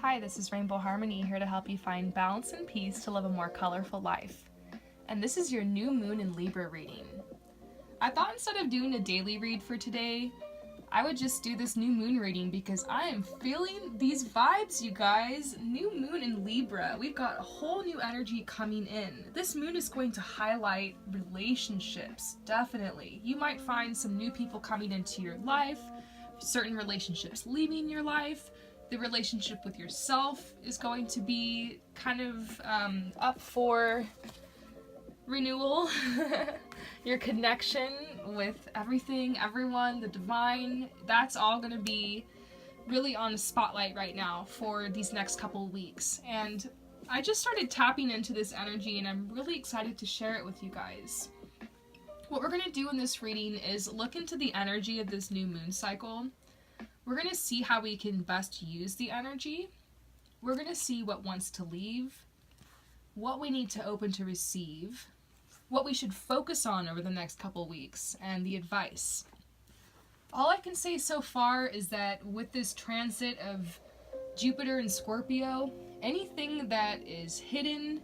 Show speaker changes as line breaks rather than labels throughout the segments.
Hi, this is Rainbow Harmony, here to help you find balance and peace to live a more colorful life. And this is your new moon in Libra reading. I thought instead of doing a daily read for today, I would just do this new moon reading because I am feeling these vibes, you guys. New moon in Libra. We've got a whole new energy coming in. This moon is going to highlight relationships, definitely. You might find some new people coming into your life, certain relationships leaving your life. The relationship with yourself is going to be kind of up for renewal. Your connection with everything, everyone, the divine, that's all going to be really on the spotlight right now for these next couple of weeks. And I just started tapping into this energy and I'm really excited to share it with you guys. What we're going to do in this reading is look into the energy of this new moon cycle. We're going to see how we can best use the energy. We're going to see what wants to leave, what we need to open to receive, what we should focus on over the next couple weeks, and the advice. All I can say so far is that with this transit of Jupiter and Scorpio, anything that is hidden,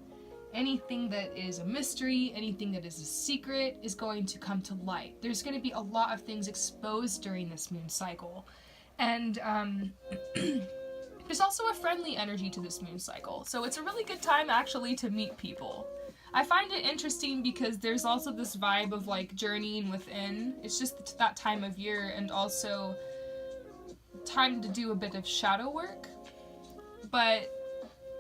anything that is a mystery, anything that is a secret is going to come to light. There's going to be a lot of things exposed during this moon cycle. And there's also a friendly energy to this moon cycle. So it's a really good time actually to meet people. I find it interesting because there's also this vibe of like journeying within. It's just that time of year and also time to do a bit of shadow work. But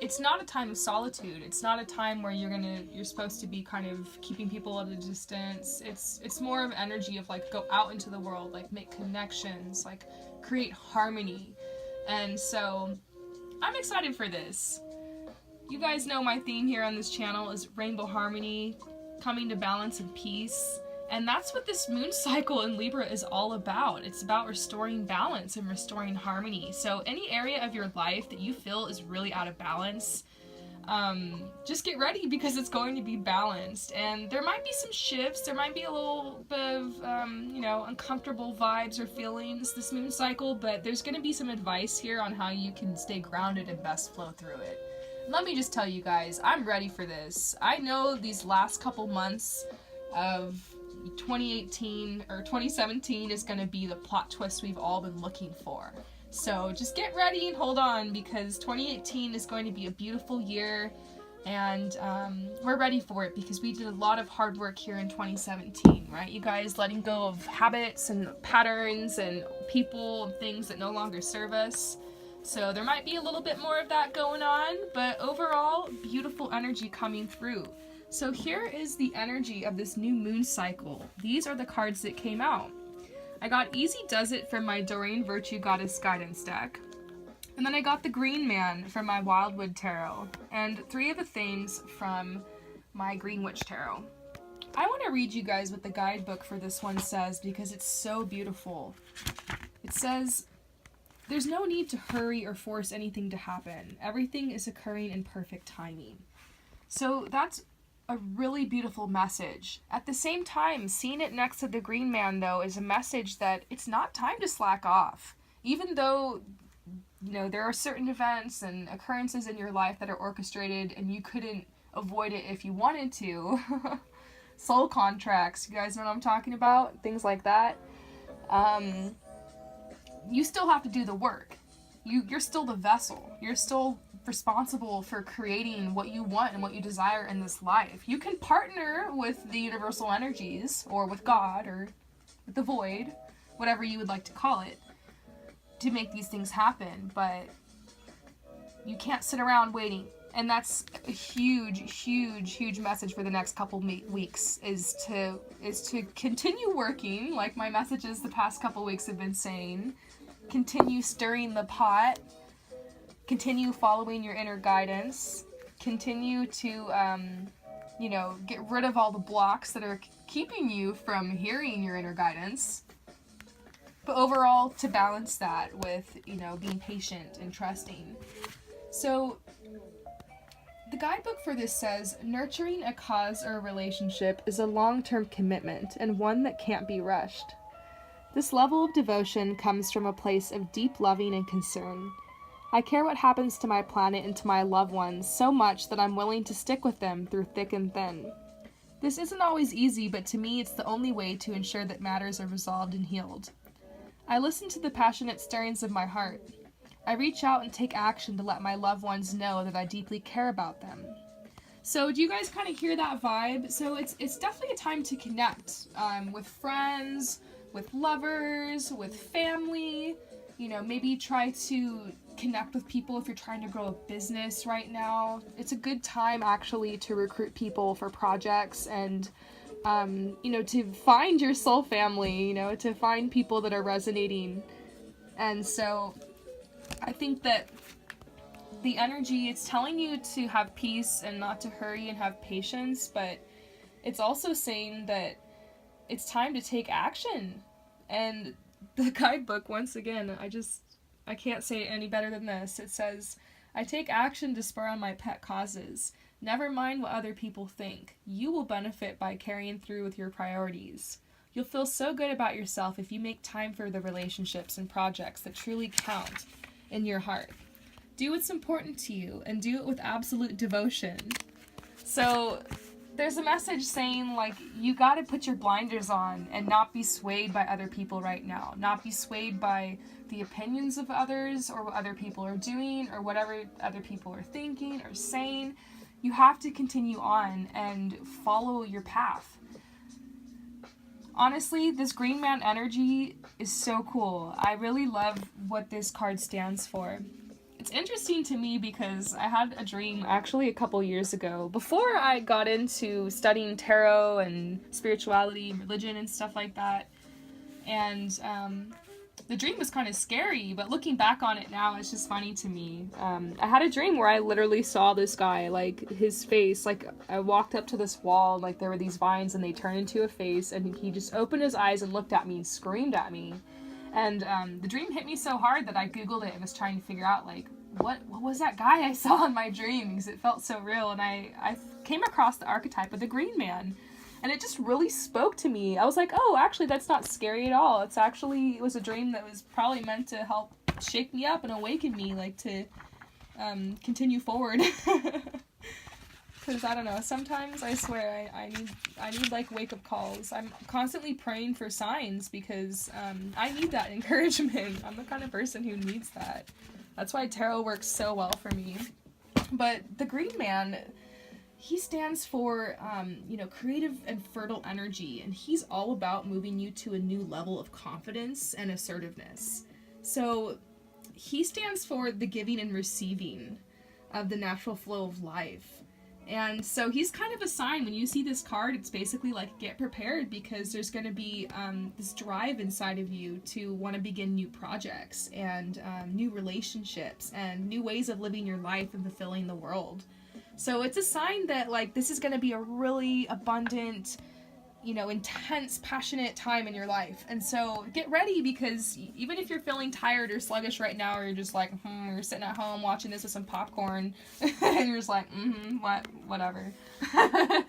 it's not a time of solitude. It's not a time where you're supposed to be kind of keeping people at a distance. It's more of energy of like go out into the world, like make connections, like create harmony. And so I'm excited for this. You guys know my theme here on this channel is Rainbow Harmony, coming to balance and peace. And that's what this moon cycle in Libra is all about. It's about restoring balance and restoring harmony. So any area of your life that you feel is really out of balance, just get ready because it's going to be balanced. And there might be some shifts. There might be a little bit of, uncomfortable vibes or feelings this moon cycle, but there's going to be some advice here on how you can stay grounded and best flow through it. Let me just tell you guys, I'm ready for this. I know these last couple months of 2018 or 2017 is going to be the plot twist we've all been looking for. So just get ready and hold on because 2018 is going to be a beautiful year and we're ready for it because we did a lot of hard work here in 2017, right? You guys letting go of habits and patterns and people and things that no longer serve us. So there might be a little bit more of that going on, but overall, beautiful energy coming through. So here is the energy of this new moon cycle. These are the cards that came out. I got Easy Does It from my Doreen Virtue Goddess Guidance deck. And then I got the Green Man from my Wildwood Tarot. And 3 of the Thames from my Green Witch Tarot. I want to read you guys what the guidebook for this one says because it's so beautiful. It says, "There's no need to hurry or force anything to happen. Everything is occurring in perfect timing." So that's a really beautiful message. At the same time, seeing it next to the Green Man, though, is a message that it's not time to slack off. Even though, there are certain events and occurrences in your life that are orchestrated and you couldn't avoid it if you wanted to. Soul contracts, you guys know what I'm talking about? Things like that. You still have to do the work. You're still the vessel. You're still responsible for creating what you want and what you desire in this life. You can partner with the universal energies or with God or with the void, whatever you would like to call it, to make these things happen, but you can't sit around waiting. And that's a huge message for the next couple weeks is to continue working, like my messages the past couple weeks have been saying. Continue stirring the pot. Continue following your inner guidance. Continue to, get rid of all the blocks that are keeping you from hearing your inner guidance. But overall, to balance that with, being patient and trusting. So the guidebook for this says, nurturing a cause or a relationship is a long-term commitment and one that can't be rushed. This level of devotion comes from a place of deep loving and concern. I care what happens to my planet and to my loved ones so much that I'm willing to stick with them through thick and thin. This isn't always easy, but to me it's the only way to ensure that matters are resolved and healed. I listen to the passionate stirrings of my heart. I reach out and take action to let my loved ones know that I deeply care about them. So do you guys kind of hear that vibe? So it's definitely a time to connect with friends, with lovers, with family. You know, maybe try to connect with people if you're trying to grow a business right now. It's a good time actually to recruit people for projects and to find your soul family, to find people that are resonating. And so I think that the energy, it's telling you to have peace and not to hurry and have patience, but it's also saying that it's time to take action. And the guidebook, once again, I can't say it any better than this. It says, I take action to spur on my pet causes. Never mind what other people think. You will benefit by carrying through with your priorities. You'll feel so good about yourself if you make time for the relationships and projects that truly count in your heart. Do what's important to you and do it with absolute devotion. So there's a message saying, like, you got to put your blinders on and not be swayed by other people right now. Not be swayed by the opinions of others or what other people are doing or whatever other people are thinking or saying. You have to continue on and follow your path. Honestly, this Green Man energy is so cool. I really love what this card stands for. It's interesting to me because I had a dream actually a couple years ago, before I got into studying tarot and spirituality and religion and stuff like that. And the dream was kind of scary, but looking back on it now, it's just funny to me. I had a dream where I literally saw this guy, like his face, like I walked up to this wall, like there were these vines and they turned into a face, and he just opened his eyes and looked at me and screamed at me. And the dream hit me so hard that I Googled it and was trying to figure out, like, what was that guy I saw in my dream? Because it felt so real. And I came across the archetype of the Green Man. And it just really spoke to me. I was like, oh, actually, that's not scary at all. It was a dream that was probably meant to help shake me up and awaken me, like, to continue forward. Because, I don't know, sometimes I swear I need like wake-up calls. I'm constantly praying for signs because I need that encouragement. I'm the kind of person who needs that. That's why tarot works so well for me. But the Green Man, he stands for, creative and fertile energy. And he's all about moving you to a new level of confidence and assertiveness. So he stands for the giving and receiving of the natural flow of life. And so he's kind of a sign. When you see this card, it's basically like, get prepared, because there's going to be this drive inside of you to want to begin new projects and new relationships and new ways of living your life and fulfilling the world. So it's a sign that, like, this is going to be a really abundant, intense, passionate time in your life. And so get ready, because even if you're feeling tired or sluggish right now, or you're just like, you're sitting at home watching this with some popcorn, and you're just like, whatever.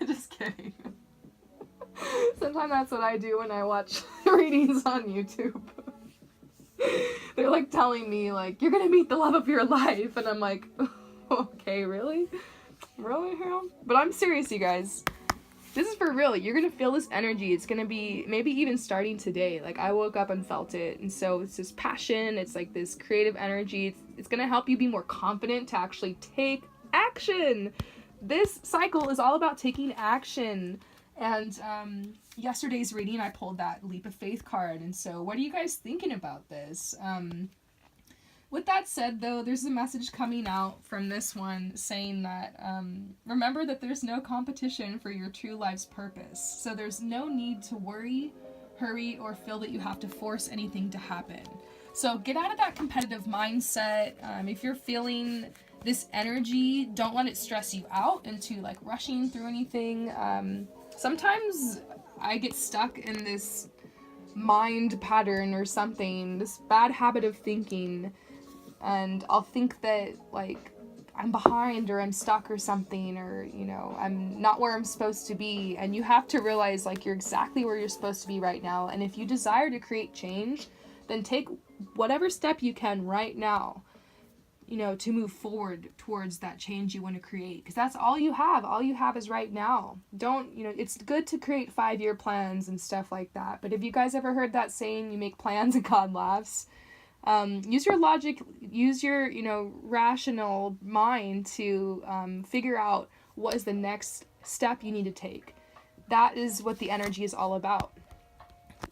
Just kidding. Sometimes that's what I do when I watch readings on YouTube. They're like telling me, like, you're gonna meet the love of your life, and I'm like, okay, really? Really, Harold? But I'm serious, you guys. This is for real. You're going to feel this energy. It's going to be maybe even starting today. Like, I woke up and felt it. And so it's this passion. It's like this creative energy. It's going to help you be more confident to actually take action. This cycle is all about taking action. And yesterday's reading, I pulled that Leap of Faith card. And so what are you guys thinking about this? With that said, though, there's a message coming out from this one saying that remember that there's no competition for your true life's purpose. So there's no need to worry, hurry, or feel that you have to force anything to happen. So get out of that competitive mindset. If you're feeling this energy, don't let it stress you out into, like, rushing through anything. Sometimes I get stuck in this mind pattern or something, this bad habit of thinking. And I'll think that, like, I'm behind or I'm stuck or something, or, I'm not where I'm supposed to be. And you have to realize, like, you're exactly where you're supposed to be right now. And if you desire to create change, then take whatever step you can right now. to move forward towards that change you want to create, because that's all you have. All you have is right now. Don't, it's good to create 5-year plans and stuff like that, but have you guys ever heard that saying, you make plans and God laughs? Use your logic, use your, rational mind to figure out what is the next step you need to take. That is what the energy is all about.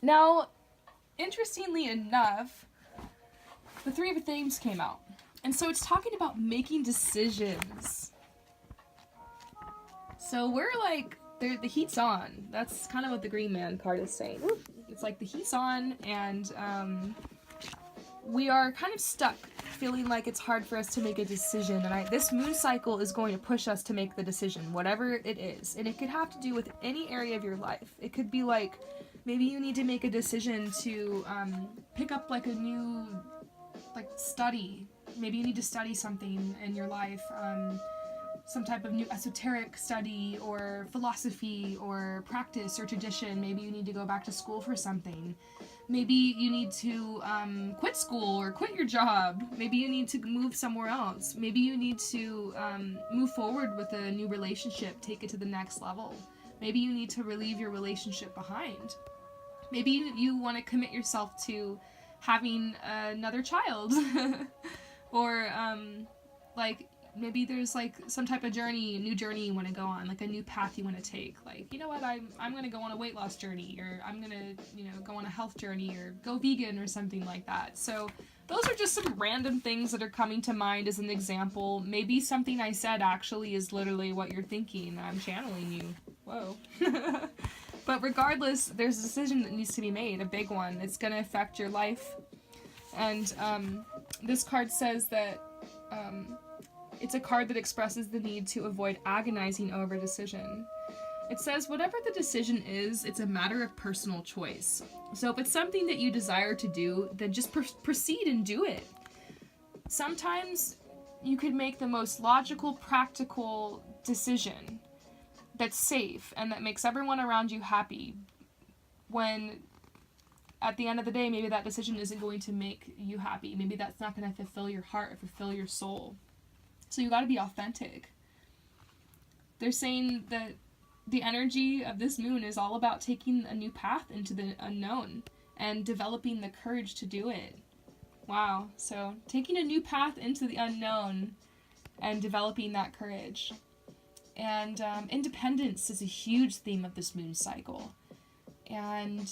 Now, interestingly enough, the Three of Themes came out. And so it's talking about making decisions. So we're like, the heat's on. That's kind of what the Green Man card is saying. It's like the heat's on, and we are kind of stuck, feeling like it's hard for us to make a decision. And this moon cycle is going to push us to make the decision, whatever it is. And it could have to do with any area of your life. It could be like, maybe you need to make a decision to pick up like a new study. Maybe you need to study something in your life, some type of new esoteric study or philosophy or practice or tradition. Maybe you need to go back to school for something. Maybe you need to quit school or quit your job. Maybe you need to move somewhere else. Maybe you need to move forward with a new relationship, take it to the next level. Maybe you need to leave your relationship behind. Maybe you want to commit yourself to having another child. Or maybe there's some type of new journey you want to go on, a new path you want to take. You know what, I'm going to go on a weight loss journey, or I'm going to, go on a health journey, or go vegan or something like that. So those are just some random things that are coming to mind as an example. Maybe something I said actually is literally what you're thinking. I'm channeling you. Whoa. But regardless, there's a decision that needs to be made, a big one. It's going to affect your life. And this card says that it's a card that expresses the need to avoid agonizing over a decision. It says whatever the decision is, it's a matter of personal choice. So if it's something that you desire to do, then just proceed and do it. Sometimes you could make the most logical, practical decision that's safe and that makes everyone around you happy, when at the end of the day, maybe that decision isn't going to make you happy. Maybe that's not going to fulfill your heart or fulfill your soul. So you got to be authentic. They're saying that the energy of this moon is all about taking a new path into the unknown and developing the courage to do it. Wow. So taking a new path into the unknown and developing that courage. And independence is a huge theme of this moon cycle. And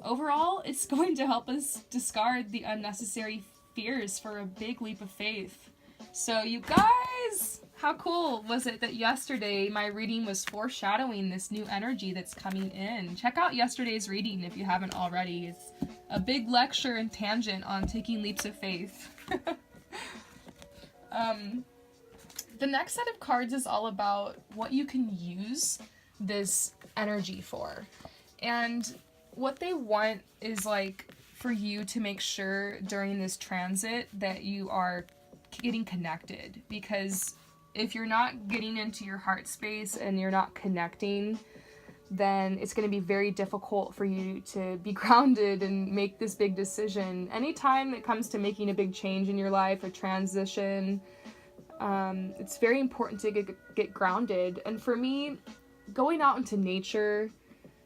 overall, it's going to help us discard the unnecessary fears for a big leap of faith. So you guys, how cool was it that yesterday my reading was foreshadowing this new energy that's coming in? Check out yesterday's reading if you haven't already. It's a big lecture and tangent on taking leaps of faith. The next set of cards is all about what you can use this energy for. And what they want is for you to make sure during this transit that you are getting connected. Because if you're not getting into your heart space and you're not connecting, then it's going to be very difficult for you to be grounded and make this big decision. Anytime it comes to making a big change in your life, a transition, it's very important to get grounded. And for me, going out into nature,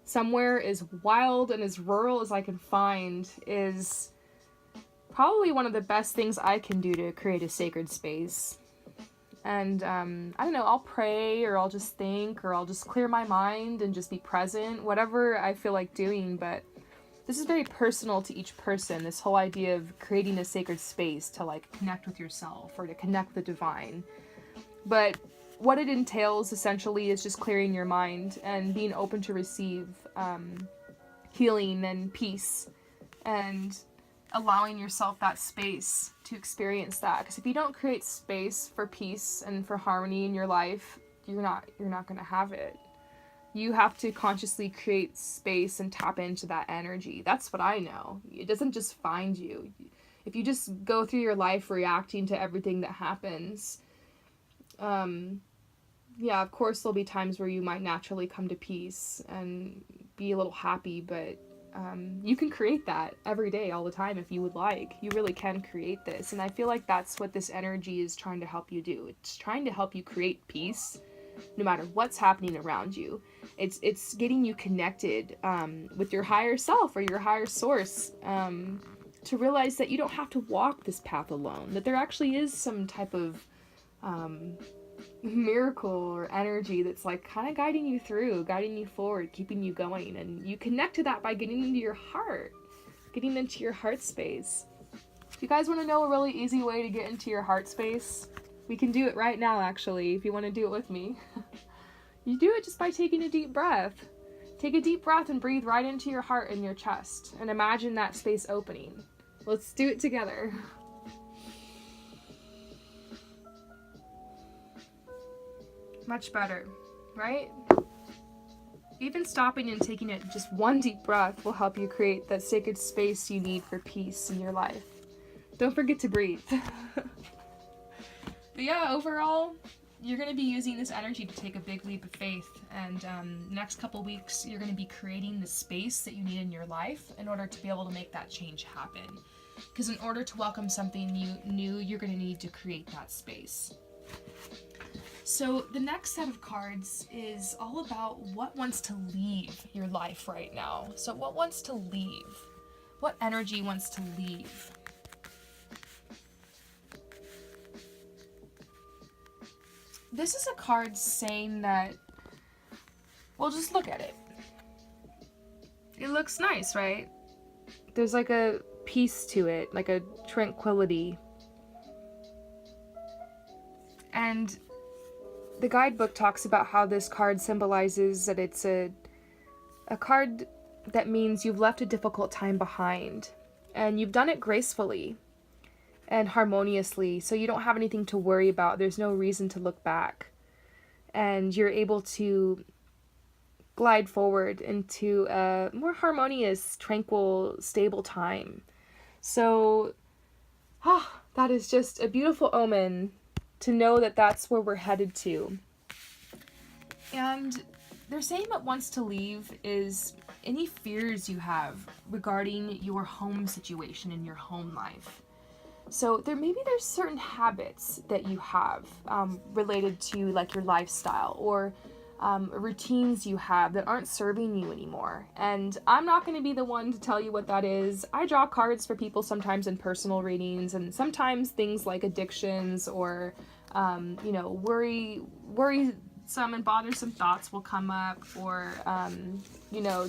somewhere as wild and as rural as I can find, is probably one of the best things I can do to create a sacred space. And I don't know, I'll pray, or I'll just think, or I'll just clear my mind and just be present, whatever I feel like doing. But this is very personal to each person, this whole idea of creating a sacred space to connect with yourself or to connect with the divine. But what it entails essentially is just clearing your mind and being open to receive healing and peace, and allowing yourself that space to experience that. Because if you don't create space for peace and for harmony in your life, you're not going to have it. You have to consciously create space and tap into that energy. That's what I know. It doesn't just find you. If you just go through your life reacting to everything that happens, yeah, of course there'll be times where you might naturally come to peace and be a little happy, but you can create that every day, all the time, if you would like. You really can create this. And I feel like that's what this energy is trying to help you do. It's trying to help you create peace no matter what's happening around you. It's getting you connected with your higher self or your higher source, to realize that you don't have to walk this path alone, that there actually is some type of miracle or energy that's like kind of guiding you through, guiding you forward, keeping you going. And you connect to that by getting into your heart, getting into your heart space. If you guys want to know a really easy way to get into your heart space, we can do it right now, actually, if you want to do it with me. You do it just by taking a deep breath. Take a deep breath and breathe right into your heart and your chest, and imagine that space opening. Let's do it together. Much better, right? Even stopping and taking it just one deep breath will help you create that sacred space you need for peace in your life. Don't forget to breathe. But yeah, overall, you're going to be using this energy to take a big leap of faith. And next couple weeks, you're going to be creating the space that you need in your life in order to be able to make that change happen. Because in order to welcome something new, you're going to need to create that space. So the next set of cards is all about what wants to leave your life right now. So what wants to leave? What energy wants to leave? This is a card saying that, well, just look at it. It looks nice, right? There's like a peace to it, like a tranquility. And the guidebook talks about how this card symbolizes that it's a card that means you've left a difficult time behind, and you've done it gracefully and harmoniously, so you don't have anything to worry about. There's no reason to look back, and you're able to glide forward into a more harmonious, tranquil, stable time. So that is just a beautiful omen to know that that's where we're headed to. And they're saying what wants to leave is any fears you have regarding your home situation and your home life. So there's certain habits that you have related to like your lifestyle, or routines you have that aren't serving you anymore. And I'm not going to be the one to tell you what that is. I draw cards for people sometimes in personal readings, and sometimes things like addictions or worrisome and bothersome thoughts will come up, or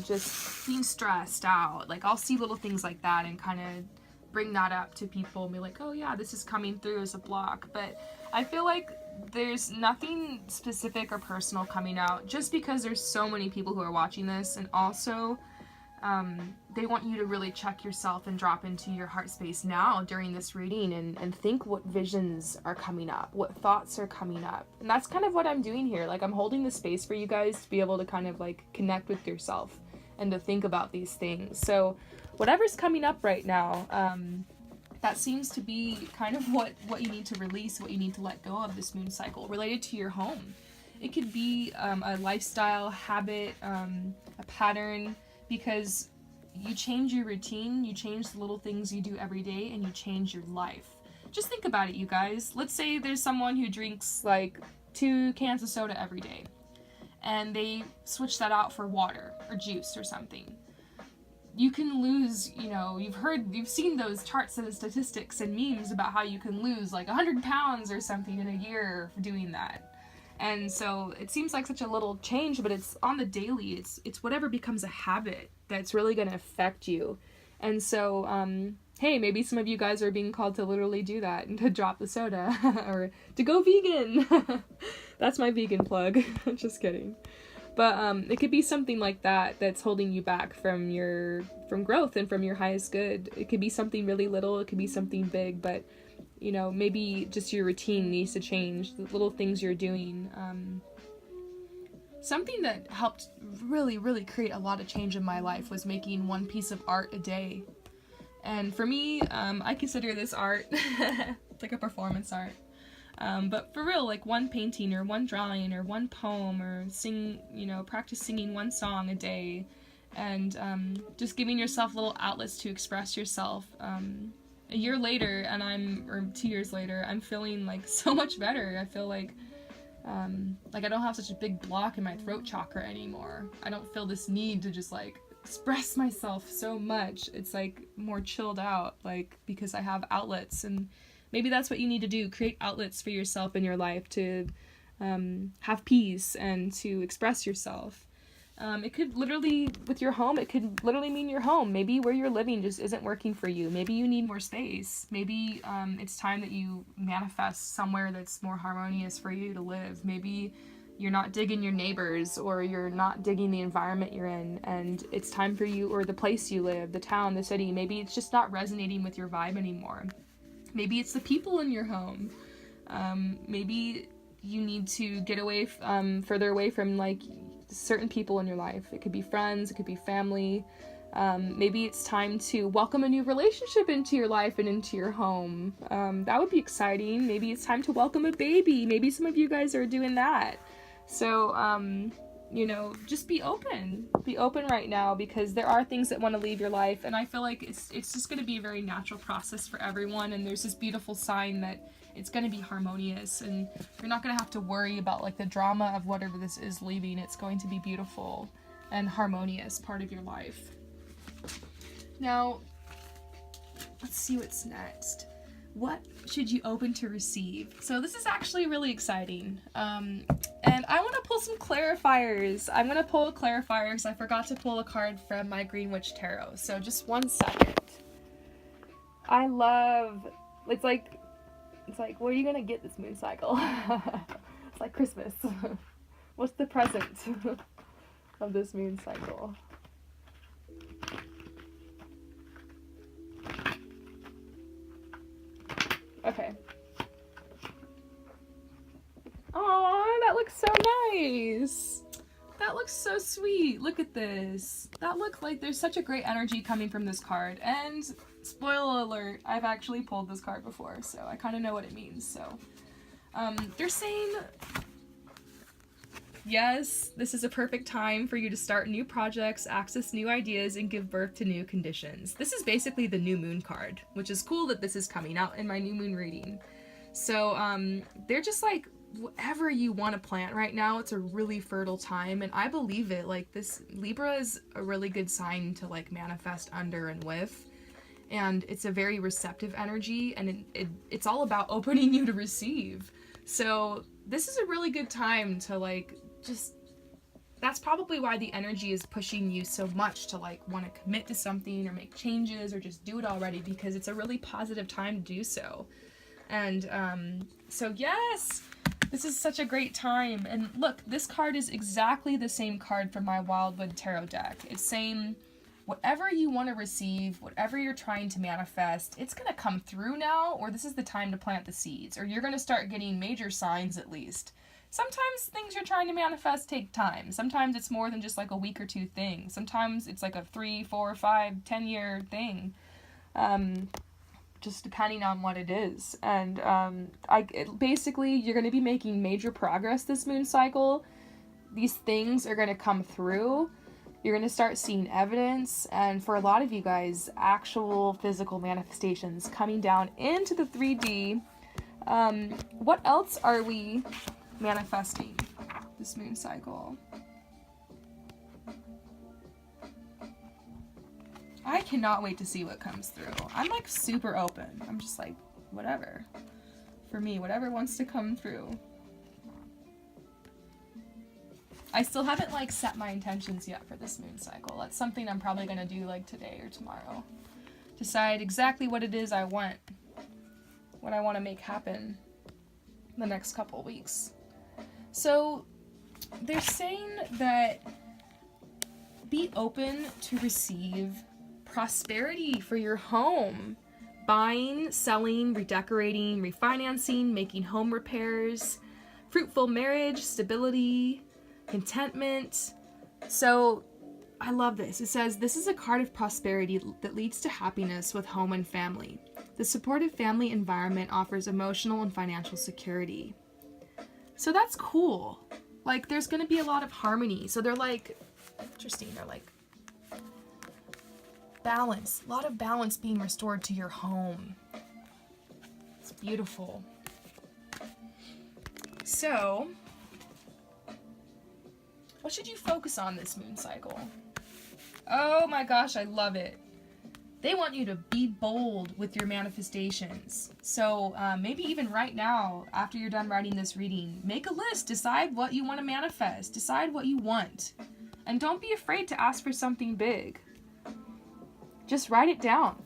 just being stressed out. Like I'll see little things like that and kind of bring that up to people and be like, oh yeah, this is coming through as a block. But I feel like there's nothing specific or personal coming out, just because there's so many people who are watching this, and also they want you to really check yourself and drop into your heart space now during this reading and think what visions are coming up, what thoughts are coming up. And that's kind of what I'm doing here. Like I'm holding the space for you guys to be able to kind of like connect with yourself and to think about these things. So whatever's coming up right now, that seems to be kind of what you need to release, what you need to let go of this moon cycle related to your home. It could be a lifestyle habit, a pattern, because you change your routine, you change the little things you do every day, and you change your life. Just think about it, you guys. Let's say there's someone who drinks like 2 cans of soda every day, and they switch that out for water or juice or something. You can lose, you've seen those charts and statistics and memes about how you can lose like 100 pounds or something in a year for doing that. And so it seems like such a little change, but it's on the daily. It's whatever becomes a habit that's really going to affect you. And so, hey, maybe some of you guys are being called to literally do that and to drop the soda or to go vegan. That's my vegan plug. Just kidding. But it could be something like that that's holding you back from growth and from your highest good. It could be something really little. It could be something big, but maybe just your routine needs to change, the little things you're doing. Something that helped really, really create a lot of change in my life was making one piece of art a day. And for me, I consider this art. It's like a performance art. But for real, like one painting or one drawing or one poem, or practice singing one song a day. and just giving yourself little outlets to express yourself. A year later, or 2 years later, I'm feeling like so much better. I feel like I don't have such a big block in my throat chakra anymore. I don't feel this need to just like express myself so much. It's like more chilled out, like, because I have outlets. And maybe that's what you need to do, create outlets for yourself in your life to have peace and to express yourself. It could literally, with your home, it could literally mean your home. Maybe where you're living just isn't working for you. Maybe you need more space. Maybe it's time that you manifest somewhere that's more harmonious for you to live. Maybe you're not digging your neighbors, or you're not digging the environment you're in, and it's time for you, or the place you live, the town, the city. Maybe it's just not resonating with your vibe anymore. Maybe it's the people in your home. Maybe you need to get away, further away from like certain people in your life. It could be friends, it could be family. Maybe it's time to welcome a new relationship into your life and into your home. That would be exciting. Maybe it's time to welcome a baby. Maybe some of you guys are doing that. So, just be open. Be open right now, because there are things that want to leave your life, and I feel like it's just going to be a very natural process for everyone, and there's this beautiful sign that it's going to be harmonious, and you're not going to have to worry about like the drama of whatever this is leaving. It's going to be beautiful and harmonious part of your life. Now, let's see what's next. What should you open to receive? So this is actually really exciting. And I want to pull some clarifiers. I'm going to pull a clarifier because I forgot to pull a card from my Green Witch Tarot. So just 1 second. I love, it's like, what are you going to get this moon cycle? It's like Christmas. What's the present of this moon cycle? Okay. Aw, that looks so nice. That looks so sweet. Look at this. That looks like there's such a great energy coming from this card. And spoiler alert, I've actually pulled this card before, so I kind of know what it means. So, they're saying, yes, this is a perfect time for you to start new projects, access new ideas, and give birth to new conditions. This is basically the new moon card, which is cool that this is coming out in my new moon reading. So, they're just like, whatever you want to plant right now, it's a really fertile time, and I believe it. Like, this Libra is a really good sign to like manifest under and with, and it's a very receptive energy, and it's all about opening you to receive. So this is a really good time to like just, that's probably why the energy is pushing you so much to like want to commit to something or make changes or just do it already, because it's a really positive time to do so. And so yes, this is such a great time. And look, this card is exactly the same card from my Wildwood Tarot deck. It's saying whatever you want to receive, whatever you're trying to manifest, it's going to come through now, or this is the time to plant the seeds, or you're going to start getting major signs at least. Sometimes things you're trying to manifest take time. Sometimes it's more than just like a week or two thing. Sometimes it's like a 3, 4, 5, 10 year thing. Just depending on what it is. And basically, you're going to be making major progress this moon cycle. These things are going to come through. You're going to start seeing evidence, and for a lot of you guys, actual physical manifestations coming down into the 3D. What else are we manifesting this moon cycle? I cannot wait to see what comes through. I'm like super open. I'm just like, whatever. For me, whatever wants to come through. I still haven't like set my intentions yet for this moon cycle. That's something I'm probably gonna do like today or tomorrow. Decide exactly what it is I want. What I want to make happen the next couple weeks. So they're saying that be open to receive prosperity for your home. Buying, selling, redecorating, refinancing, making home repairs, fruitful marriage, stability, contentment. So I love this. It says, this is a card of prosperity that leads to happiness with home and family. The supportive family environment offers emotional and financial security. So that's cool. Like, there's going to be a lot of harmony. So they're like, interesting. They're like, balance. A lot of balance being restored to your home. It's beautiful. So, what should you focus on this moon cycle? Oh my gosh, I love it. They want you to be bold with your manifestations. So maybe even right now, after you're done writing this reading, make a list. Decide what you want to manifest. Decide what you want. And don't be afraid to ask for something big. Just write it down.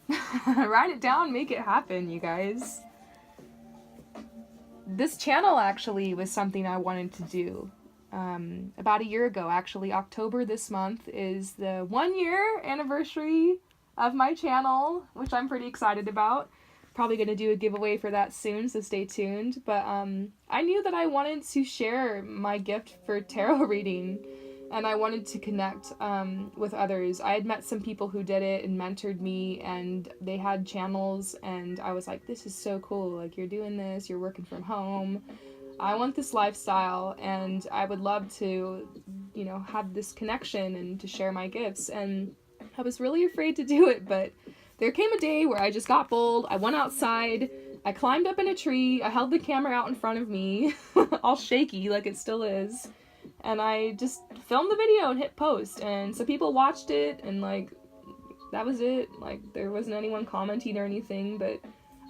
Write it down, make it happen, you guys. This channel actually was something I wanted to do. About a year ago, actually. October this month is the 1-year anniversary of my channel, which I'm pretty excited about. Probably going to do a giveaway for that soon, so stay tuned. But I knew that I wanted to share my gift for tarot reading, and I wanted to connect with others. I had met some people who did it and mentored me, and they had channels, and I was like, this is so cool. Like, you're doing this, you're working from home. I want this lifestyle, and I would love to, you know, have this connection and to share my gifts. And I was really afraid to do it, but there came a day where I just got bold. I went outside, I climbed up in a tree, I held the camera out in front of me, all shaky like it still is, and I just filmed the video and hit post, and so people watched it, and like, that was it. Like, there wasn't anyone commenting or anything, but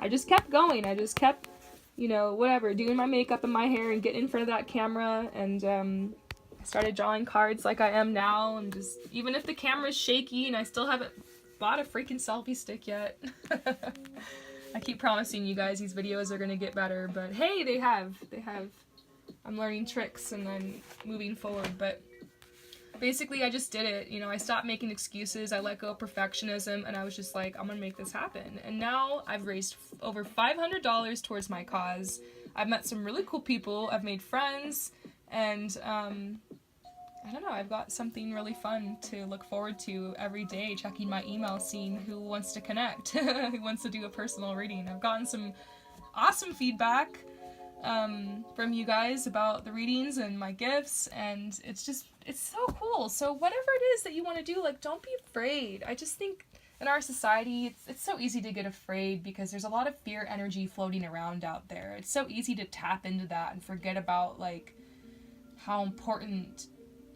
I just kept going. I just kept, you know, whatever, doing my makeup and my hair and getting in front of that camera, and I started drawing cards like I am now, and just, even if the camera's shaky and I still haven't bought a freaking selfie stick yet. I keep promising you guys these videos are gonna get better, but hey, they have. I'm learning tricks and I'm moving forward, but basically I just did it. You know, I stopped making excuses, I let go of perfectionism, and I was just like, I'm gonna make this happen. And now I've raised over $500 towards my cause. I've met some really cool people, I've made friends, and I don't know, I've got something really fun to look forward to every day, checking my email, seeing who wants to connect, who wants to do a personal reading. I've gotten some awesome feedback from you guys about the readings and my gifts, and it's so cool. So whatever it is that you want to do, like, don't be afraid. I just think in our society, it's so easy to get afraid because there's a lot of fear energy floating around out there. It's so easy to tap into that and forget about, like, how important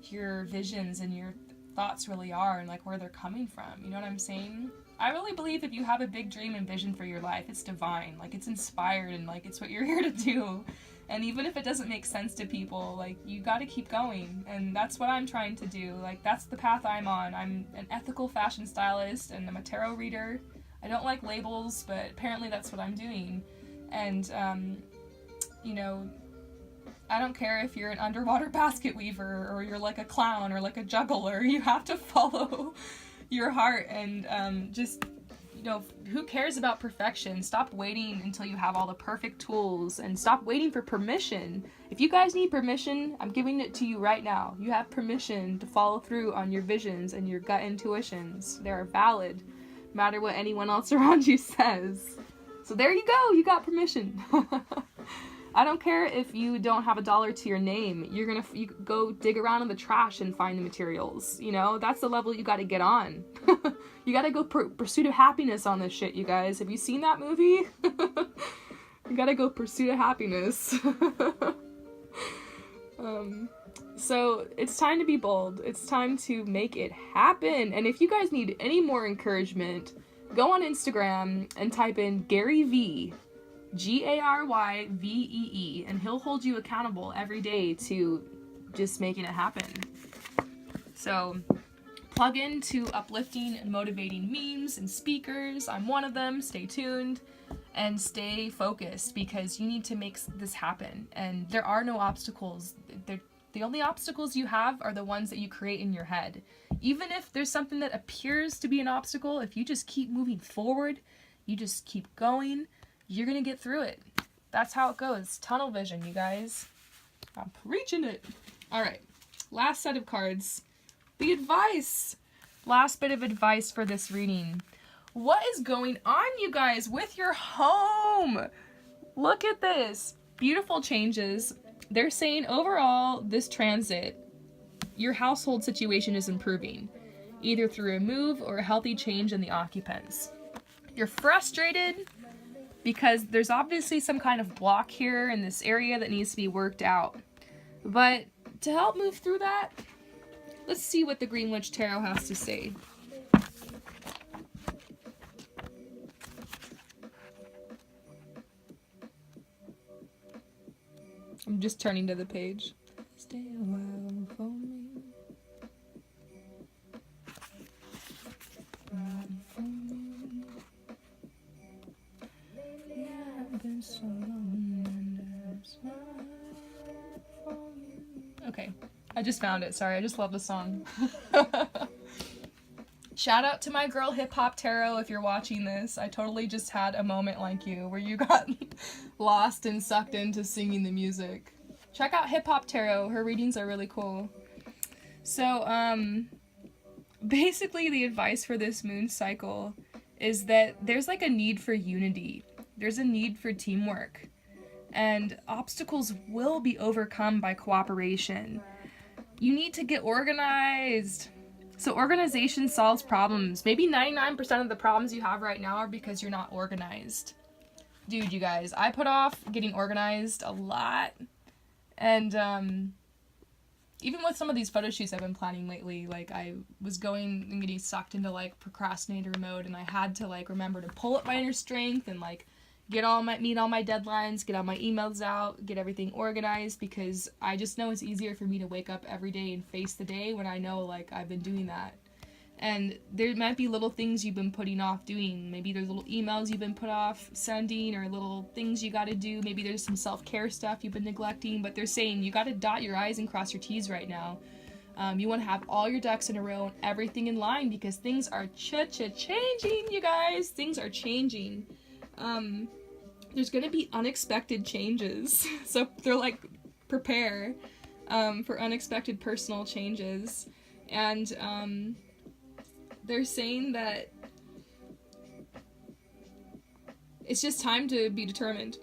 your visions and your thoughts really are, and like where they're coming from. You know what I'm saying? I really believe if you have a big dream and vision for your life, it's divine, like it's inspired, and like it's what you're here to do. And even if it doesn't make sense to people, like, you got to keep going, and that's what I'm trying to do. Like, that's the path I'm on. I'm an ethical fashion stylist, and I'm a tarot reader. I don't like labels, but apparently that's what I'm doing. And you know, I don't care if you're an underwater basket weaver or you're like a clown or like a juggler. You have to follow your heart, and just, you know, who cares about perfection? Stop waiting until you have all the perfect tools, and stop waiting for permission. If you guys need permission, I'm giving it to you right now. You have permission to follow through on your visions and your gut intuitions. They are valid, no matter what anyone else around you says. So there you go, you got permission. I don't care if you don't have $1 to your name. You go dig around in the trash and find the materials. You know, that's the level you got to get on. You got to go Pursuit of Happiness on this shit, you guys. Have you seen that movie? You got to go Pursuit of Happiness. So it's time to be bold. It's time to make it happen. And if you guys need any more encouragement, go on Instagram and type in Gary V. G-A-R-Y-V-E-E, and he'll hold you accountable every day to just making it happen. So plug into uplifting and motivating memes and speakers. I'm one of them. Stay tuned and stay focused, because you need to make this happen. And there are no obstacles. The only obstacles you have are the ones that you create in your head. Even if there's something that appears to be an obstacle, if you just keep moving forward, you just keep going, you're gonna get through it. That's how it goes. Tunnel vision, you guys. I'm preaching it. All right, last set of cards. The advice. Last bit of advice for this reading. What is going on, you guys, with your home? Look at this. Beautiful changes. They're saying overall, this transit, your household situation is improving. either through a move or a healthy change in the occupants. You're frustrated because there's obviously some kind of block here in this area that needs to be worked out. But to help move through that, let's see what the Green Witch Tarot has to say. I'm just turning to the page. Stay a while for me. Okay, I just found it. Sorry, I just love the song. Shout out to my girl Hip Hop Tarot if you're watching this. I totally just had a moment like you where you got lost and sucked into singing the music. Check out Hip Hop Tarot. Her readings are really cool. So, basically the advice for this moon cycle is that there's like a need for unity. There's a need for teamwork. And obstacles will be overcome by cooperation. You need to get organized. So organization solves problems. Maybe 99% of the problems you have right now are because you're not organized. Dude, you guys, I put off getting organized a lot. And even with some of these photo shoots I've been planning lately, like I was going and getting sucked into like procrastinator mode, and I had to like remember to pull up my inner strength and like meet all my deadlines, get all my emails out, get everything organized, because I just know it's easier for me to wake up every day and face the day when I know like I've been doing that. And there might be little things you've been putting off doing. Maybe there's little emails you've been put off sending, or little things you gotta do. Maybe there's some self-care stuff you've been neglecting, but they're saying you gotta dot your I's and cross your T's right now. You want to have all your ducks in a row and everything in line, because things are changing, you guys. Things are changing. There's gonna be unexpected changes. So they're like, prepare for unexpected personal changes. And they're saying that it's just time to be determined.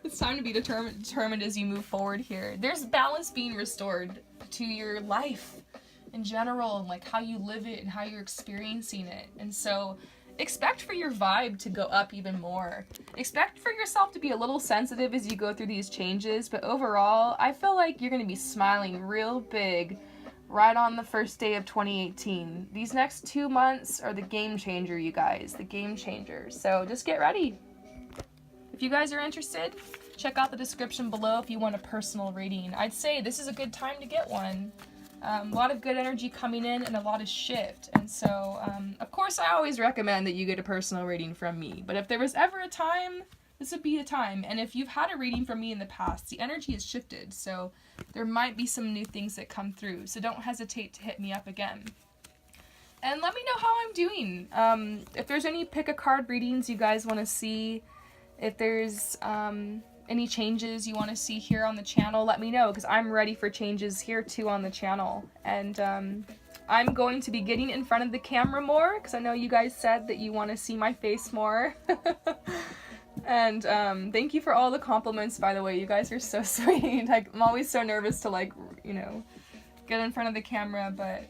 It's time to be determined as you move forward here. There's balance being restored to your life in general, and like how you live it and how you're experiencing it. And so expect for your vibe to go up even more. Expect for yourself to be a little sensitive as you go through these changes, but overall, I feel like you're gonna be smiling real big right on the first day of 2018. These next 2 months are the game changer, you guys, the game changer. So just get ready. If you guys are interested, check out the description below if you want a personal reading. I'd say this is a good time to get one. A lot of good energy coming in and a lot of shift. And so, of course, I always recommend that you get a personal reading from me. But if there was ever a time, this would be a time. And if you've had a reading from me in the past, the energy has shifted. So there might be some new things that come through. So don't hesitate to hit me up again. And let me know how I'm doing. If there's any pick a card readings you guys want to see, if there's any changes you want to see here on the channel, let me know, because I'm ready for changes here too on the channel. And I'm going to be getting in front of the camera more, because I know you guys said that you want to see my face more. And thank you for all the compliments, by the way. You guys are so sweet. I'm always so nervous to, like, you know, get in front of the camera, but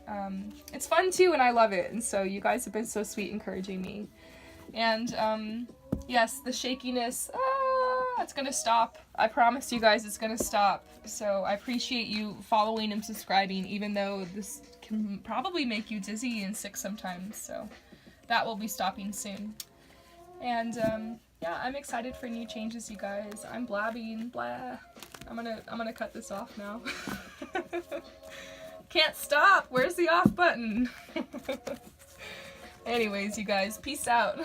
it's fun too, and I love it. And so you guys have been so sweet encouraging me. And yes, the shakiness, it's gonna stop. I promise you guys it's gonna stop. So I appreciate you following and subscribing, even though this can probably make you dizzy and sick sometimes. So that will be stopping soon. And yeah, I'm excited for new changes, you guys. I'm blabbing, blah. I'm gonna cut this off now. Can't stop. Where's the off button? Anyways, you guys, peace out.